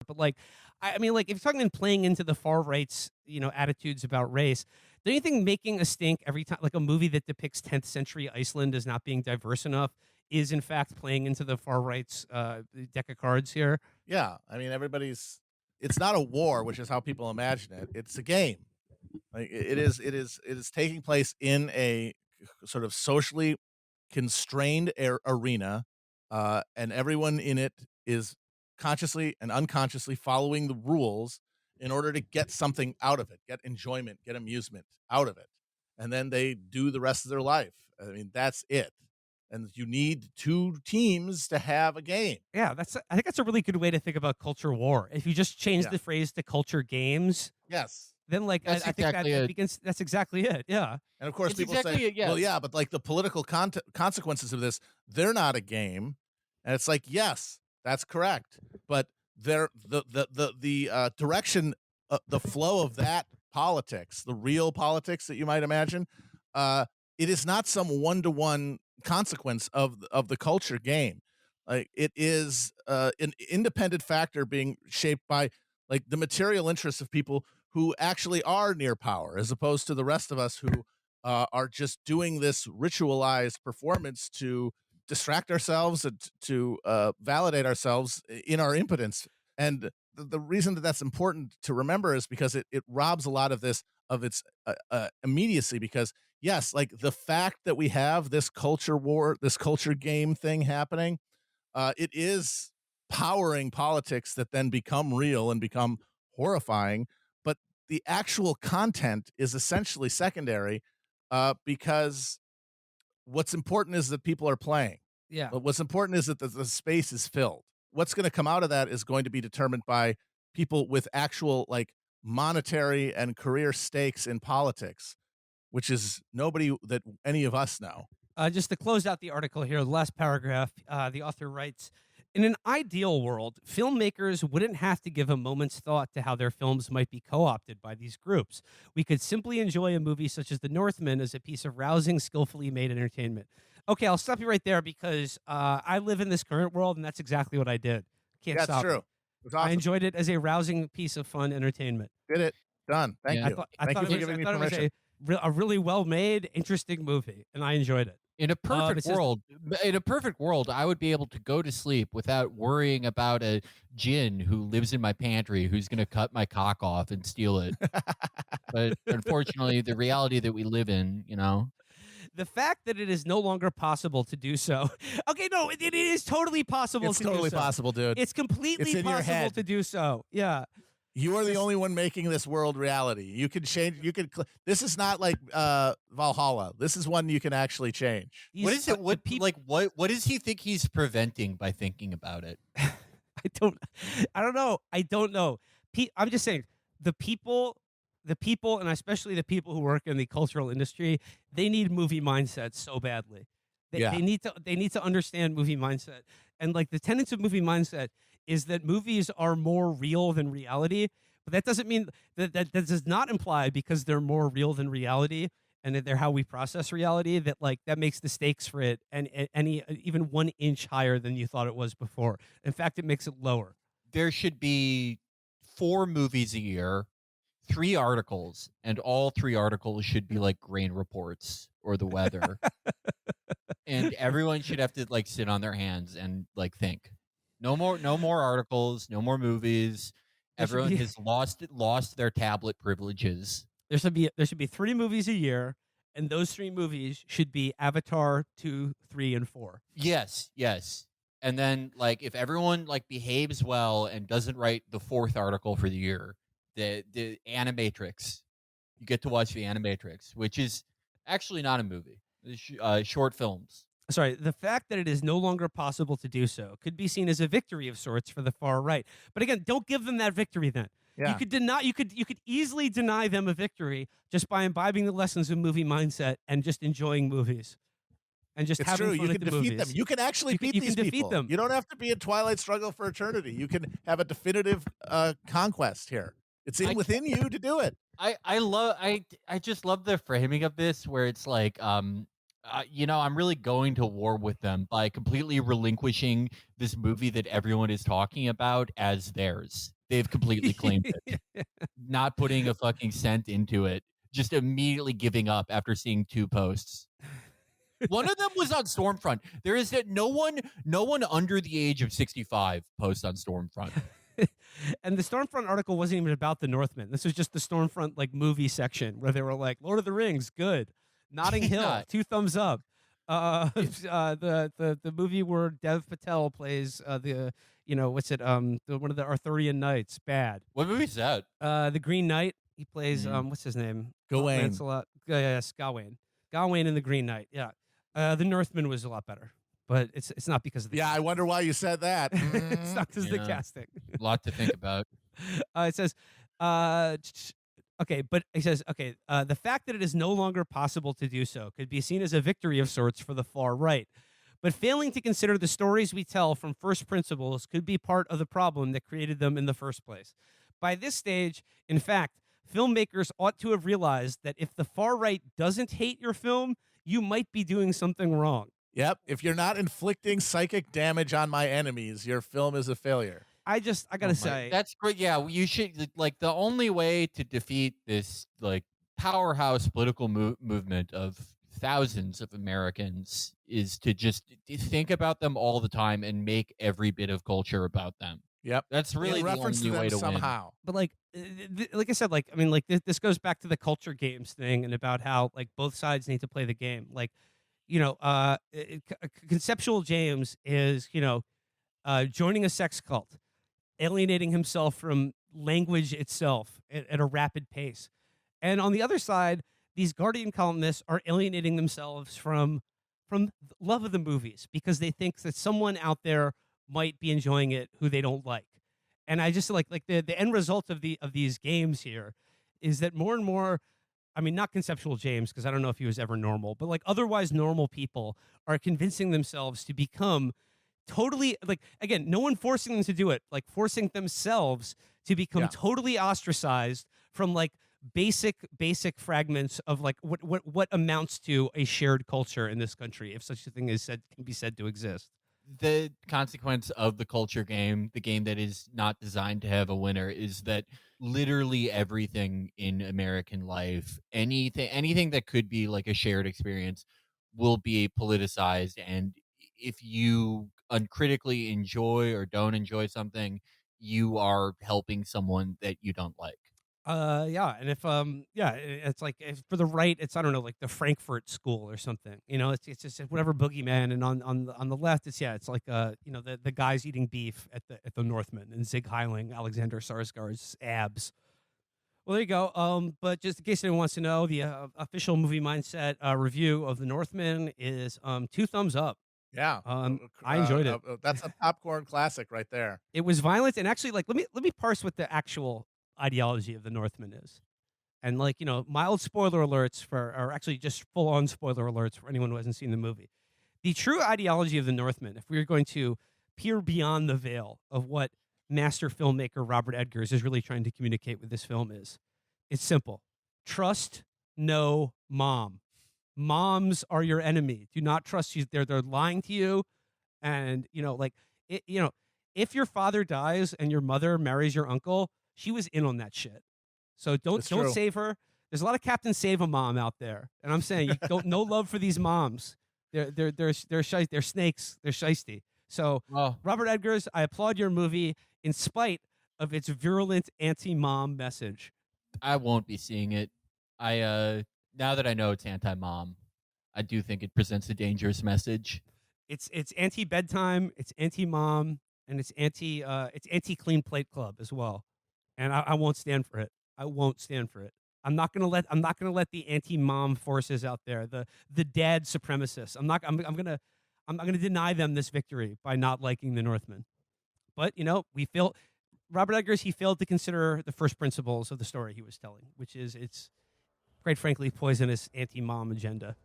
But like, I mean, like if you're talking and playing into the far right's, attitudes about race, do you think making a stink every time, like a movie that depicts 10th century Iceland as not being diverse enough, is in fact playing into the far right's deck of cards here? Yeah, I mean, it's not a war, which is how people imagine it. It's a game. Like it is taking place in a sort of socially constrained arena, and everyone in it is consciously and unconsciously following the rules in order to get something out of it, get enjoyment, get amusement out of it, and then they do the rest of their life. I mean, that's it. And you need two teams to have a game. Yeah, I think that's a really good way to think about culture war. If you just change Yeah. the phrase to culture games, Yes. then like That's I think exactly that it. begins. That's exactly it. Yeah. And of course, It's people exactly say, it, yeah. "Well, yeah, but like the political consequences of this, they're not a game." And it's like, yes, that's correct, but the direction, the flow of that politics, the real politics that you might imagine, it is not some 1-to-1 consequence of the culture game. Like it is an independent factor being shaped by like the material interests of people who actually are near power, as opposed to the rest of us who are just doing this ritualized performance to distract ourselves and to validate ourselves in our impotence. And the reason that that's important to remember is because it robs a lot of this of its immediacy. Because yes, like the fact that we have this culture war, this culture game thing happening, it is powering politics that then become real and become horrifying. But the actual content is essentially secondary, because what's important is that people are playing. Yeah. But what's important is that the space is filled. What's going to come out of that is going to be determined by people with actual like monetary and career stakes in politics, which is nobody that any of us know. Just to close out the article here, the last paragraph, the author writes, in an ideal world, filmmakers wouldn't have to give a moment's thought to how their films might be co-opted by these groups. We could simply enjoy a movie such as The Northman as a piece of rousing, skillfully made entertainment. Okay, I'll stop you right there because I live in this current world, and that's exactly what I did. Can't That's stop true. it. It's awesome. I enjoyed it as a rousing piece of fun entertainment. Did it. Done. Thank Yeah. you. I Thank thought you for it was, giving me I thought it was permission. a really well-made, interesting movie, and I enjoyed it. In a perfect it says- world, I would be able to go to sleep without worrying about a djinn who lives in my pantry who's going to cut my cock off and steal it. But unfortunately, the reality that we live in, The fact that it is no longer possible to do so. Okay, no, it is totally possible It's to totally do so. possible, dude. It's completely It's in your possible head. to do so. Yeah. You are the only one making this world reality. You can change. You can. This is not like Valhalla. This is one you can actually change. what is it? What does he think he's preventing by thinking about it? I don't know. I'm just saying the people, and especially the people who work in the cultural industry, they need movie mindsets so badly. They need to understand movie mindset. And like the tenets of movie mindset is that movies are more real than reality. But that doesn't mean that does not imply because they're more real than reality and that they're how we process reality, that like that makes the stakes for it and any even 1 inch higher than you thought it was before. In fact, it makes it lower. There should be 4 movies a year, 3 articles, and all 3 articles should be like grain reports or the weather. And everyone should have to like sit on their hands and like think. No more articles, no more movies. Everyone has lost their tablet privileges. There should be 3 movies a year, and those 3 movies should be Avatar 2, 3, and 4. Yes. And then like if everyone like behaves well and doesn't write the 4th article for the year, the Animatrix, you get to watch the Animatrix, which is actually not a movie. Short films. Sorry, the fact that it is no longer possible to do so could be seen as a victory of sorts for the far right. But again, don't give them that victory then. Yeah. You could easily deny them a victory just by imbibing the lessons of movie mindset and just enjoying movies. And just It's having true. fun You at can the defeat movies. them. You can actually beat these defeat people. them. You don't have to be in Twilight Struggle for Eternity. You can have a definitive conquest here. It's within you to do it. I just love the framing of this where it's like I'm really going to war with them by completely relinquishing this movie that everyone is talking about as theirs. They've completely claimed it, not putting a fucking cent into it, just immediately giving up after seeing 2 posts. One of them was on Stormfront. There is no one under the age of 65 posts on Stormfront. And the Stormfront article wasn't even about the Northmen. This was just the Stormfront like movie section where they were like, Lord of the Rings, good. Notting Hill, Yeah. 2 thumbs up. The movie where Dev Patel plays what's it? One of the Arthurian knights, bad. What movie is that? The Green Knight. He plays what's his name? Gawain. Lancelot. Yes, Gawain. Gawain in the Green Knight. Yeah. The Northman was a lot better, but it's not because of the Yeah, I wonder why you said that. it's not because of the Yeah. casting. A lot to think about. It says, okay, but he says, okay, the fact that it is no longer possible to do so could be seen as a victory of sorts for the far right. But failing to consider the stories we tell from first principles could be part of the problem that created them in the first place. By this stage, in fact, filmmakers ought to have realized that if the far right doesn't hate your film, you might be doing something wrong. Yep. If you're not inflicting psychic damage on my enemies, your film is a failure. I gotta say, That's great. Yeah, you should like the only way to defeat this like powerhouse political movement of thousands of Americans is to just think about them all the time and make every bit of culture about them. Yep. That's really In the reference only to them way to somehow. but like I said, like I mean, like this goes back to the culture games thing and about how like both sides need to play the game. Like, conceptual James is joining a sex cult, alienating himself from language itself at a rapid pace. And on the other side, these Guardian columnists are alienating themselves from love of the movies because they think that someone out there might be enjoying it who they don't like. And I just like the end result of these games here is that more and more, I mean, not conceptual James, because I don't know if he was ever normal, but like otherwise normal people are convincing themselves to become totally, like, again, no one forcing them to do it, like forcing themselves to become totally ostracized from like basic fragments of like what amounts to a shared culture in this country, if such a thing can be said to exist. The consequence of the culture game, the game that is not designed to have a winner, is that literally everything in American life, anything that could be like a shared experience, will be politicized. And if you uncritically enjoy or don't enjoy something, you are helping someone that you don't like. And if it's like if for the right, it's I don't know, like the Frankfurt School or something. It's just whatever boogeyman, and on the left, it's like the guys eating beef at the Northman and Zig Heiling, Alexander Sarsgaard's abs. Well, there you go. But just in case anyone wants to know, the official movie mindset review of the Northman is 2 thumbs up. Yeah. I enjoyed it. That's a popcorn classic right there. It was violent, and actually, like, let me parse what the actual ideology of the Northman is. And like, mild spoiler alerts or actually just full on spoiler alerts for anyone who hasn't seen the movie. The true ideology of the Northman, if we are going to peer beyond the veil of what master filmmaker Robert Eggers is really trying to communicate with this film, it's simple. Trust no mom. Moms are your enemy. Do not trust you. They're lying to you. And if your father dies and your mother marries your uncle, she was in on that shit. So don't save her. There's a lot of Captain Save a Mom out there, and I'm saying no love for these moms. They're snakes. They're shisty. So Robert Eggers, I applaud your movie in spite of its virulent anti-mom message. I won't be seeing it. Now that I know it's anti-mom, I do think it presents a dangerous message. It's anti-bedtime, it's anti-mom, and it's anti-clean plate club as well. And I won't stand for it. I won't stand for it. I'm not gonna let the anti-mom forces out there, the dad supremacists. I'm gonna deny them this victory by not liking the Northman. But Robert Eggers, he failed to consider the first principles of the story he was telling, which is its quite frankly poisonous anti-mom agenda.